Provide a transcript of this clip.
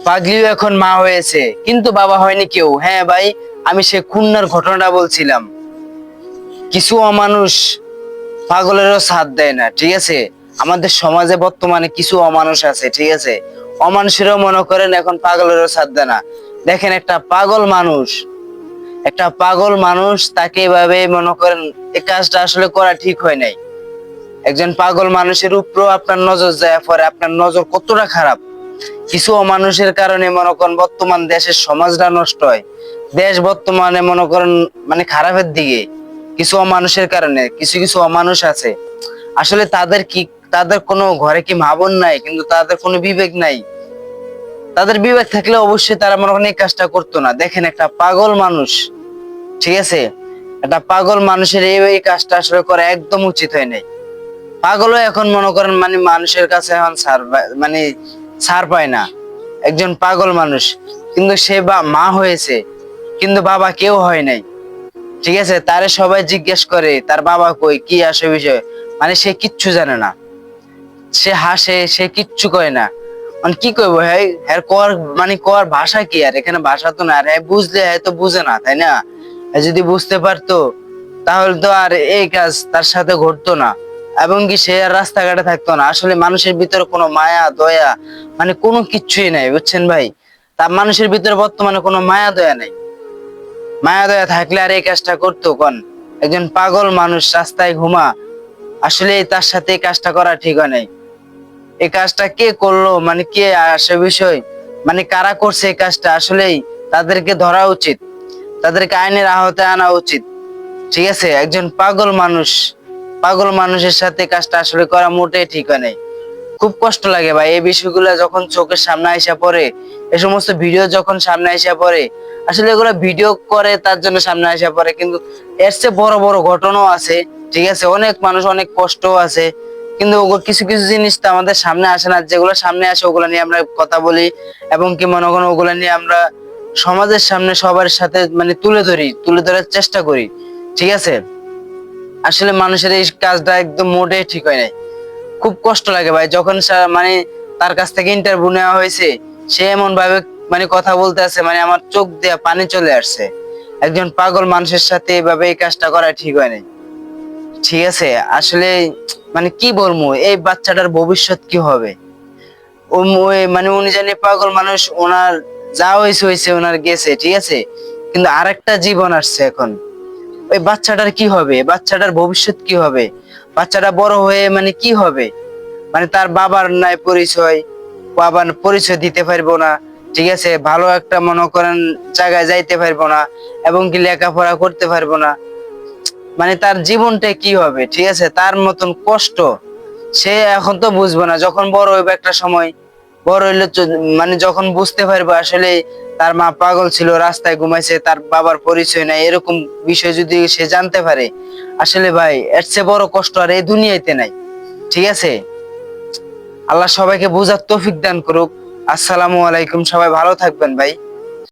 পাগলিও এখন মা হয়েছে, কিন্তু বাবা হয়নি কেউ। হ্যাঁ ভাই, আমি সে খুলনার ঘটনাটা বলছিলাম। কিছু অমানুষ পাগলেরও সাথ দেয় না, ঠিক আছে। আমাদের সমাজে বর্তমানে কিছু অমানুষ আছে, ঠিক আছে। অমানুষেরও মনে করেন এখন পাগলেরও সাথ দেয় না। দেখেন, একটা পাগল মানুষ তাকে এভাবে মনে করেন এই কাজটা আসলে করা ঠিক হয় নাই। একজন পাগল মানুষের উপরও আপনার নজর যায় পরে, আপনার নজর কতটা খারাপ। কিছু অমানুষের কারণে মনে করেন বর্তমান দেশের সমাজটা নষ্ট হয়। দেশ বর্তমানে মনে করেন মানে খারাপের দিকে। কিছু অমানুষের কারণে কিছু কিছু অমানুষ আছে আসলে তাদের কোনো ঘরে কি মা বোন নাই, কিন্তু তাদের কোনো বিবেক নাই। তাদের বিবেক থাকলে অবশ্যই তারা মনে করেন এই কাজটা করতো না। দেখেন, একটা পাগল মানুষ, ঠিক আছে, একটা পাগল মানুষের এই কাজটা আসলে করা একদম উচিত হয় নাই। পাগলও এখন মনে করেন মানে মানুষের কাছে এখন মানে ছাড় পায় না। একজন পাগল মানুষ, কিন্তু সে মা হয়েছে, কিন্তু বাবা কেউ হয় নাই, ঠিক আছে। তারে সবাই জিজ্ঞেস করে তার বাবা কই, কি আসে বিষয়, মানে সে কিচ্ছু জানে না। সে হাসে, সে কিচ্ছু করে না। মানে কি করবো, হ্যাঁ হ্যাঁ কর, মানে কর ভাষা কি, আর এখানে ভাষা তো না। আর হ্যাঁ বুঝলে, হ্যাঁ তো বুঝে না, তাই না। যদি বুঝতে পারতো তাহলে তো আর এই কাজ তার সাথে ঘটতো না, এবং কি সে আর রাস্তাঘাটে থাকতো না। আসলে মানুষের ভিতরে কোনো মায়া দয়া মানে কোনো কিচ্ছুই নাই, বুঝছেন ভাই। তা মানুষের ভিতরে বর্তমানে কোনো মায়া দয়া নাই। মায়া দয়া থাকলে আর এই কাজটা করতো কোন। একজন পাগল মানুষ রাস্তায় ঘুমা, আসলে তার সাথে এই কাজটা করা ঠিক হয় নাই। এই কাজটা কে করলো, মানে কে আসে বিষয়, মানে কারা করছে এই কাজটা, আসলেই তাদেরকে ধরা উচিত, তাদেরকে আইনের আওতায় আনা উচিত, ঠিক আছে। একজন পাগল মানুষের সাথে কাজটা আসলে করা মোটেই ঠিক হয় নাই। খুব কষ্ট লাগে ভাই এই বিষয়গুলো যখন চোখের সামনে আইসা পড়ে। এই সমস্ত ভিডিও যখন সামনে আইসা পড়ে, আসলে এগুলো ভিডিও করে তার জন্য সামনে আইসা পড়ে, কিন্তু এর চেয়ে বড় বড় ঘটনাও আছে, ঠিক আছে। অনেক মানুষ অনেক কষ্টও আছে, কিন্তু কিছু কিছু জিনিস তো আমাদের সামনে আসে না। যেগুলো সামনে আসে ওগুলো নিয়ে আমরা কথা বলি, এবং কি মনে করেন ওগুলো নিয়ে আমরা সমাজের সামনে সবার সাথে মানে তুলে ধরার চেষ্টা করি, ঠিক আছে। আসলে মানুষের এই কাজটা একদম মোটেই ঠিক হয় নাই। খুব কষ্ট লাগে ভাই যখন মানে তার কাছ থেকে ইন্টারভিউ নেওয়া হয়েছে, সে এমন ভাবে মানে কথা বলতে আছে, মানে আমার চোখ দিয়ে পানি চলে আসছে। একজন পাগল মানুষের সাথে এভাবে এই কাজটা করা ঠিক হয় নাই, ঠিক আছে। আসলে মানে কি বলবো, এই বাচ্চাটার ভবিষ্যৎ কি হবে। মানে উনি জানি পাগল মানুষ, ওনার যা হয়েছে ওনার গেছে, ঠিক আছে। কিন্তু আরেকটা জীবন আসছে এখন। ওই বাচ্চাটার কি হবে, বাচ্চাটার ভবিষ্যৎ কি হবে, বাচ্চাটা বড় হয়ে মানে কি হবে। মানে তার বাবার নাই পরিচয়, বাবার পরিচয় দিতে পারবো না, ঠিক আছে। ভালো একটা মনে করেন জায়গায় যাইতে পারবো না, এবং কি লেখাপড়া করতে পারবো না। মানে তার জীবনটা কি হবে, ঠিক আছে। তার মতন কষ্ট সে এখন তো বুঝবো না, যখন বড় হইবে একটা সময়। বড় হইলে মানে যখন বুঝতে পারবো আসলে তার মা পাগল ছিল, রাস্তায় ঘুমাইছে, তার বাবার পরিচয় নাই, এরকম বিষয় যদি সে জানতে পারে, আসলে ভাই এর চেয়ে বড় কষ্ট আর এই দুনিয়াতে নাই, ঠিক আছে। আল্লাহ সবাইকে বুঝার তৌফিক দান করুক। আসসালামু আলাইকুম, সবাই ভালো থাকবেন ভাই।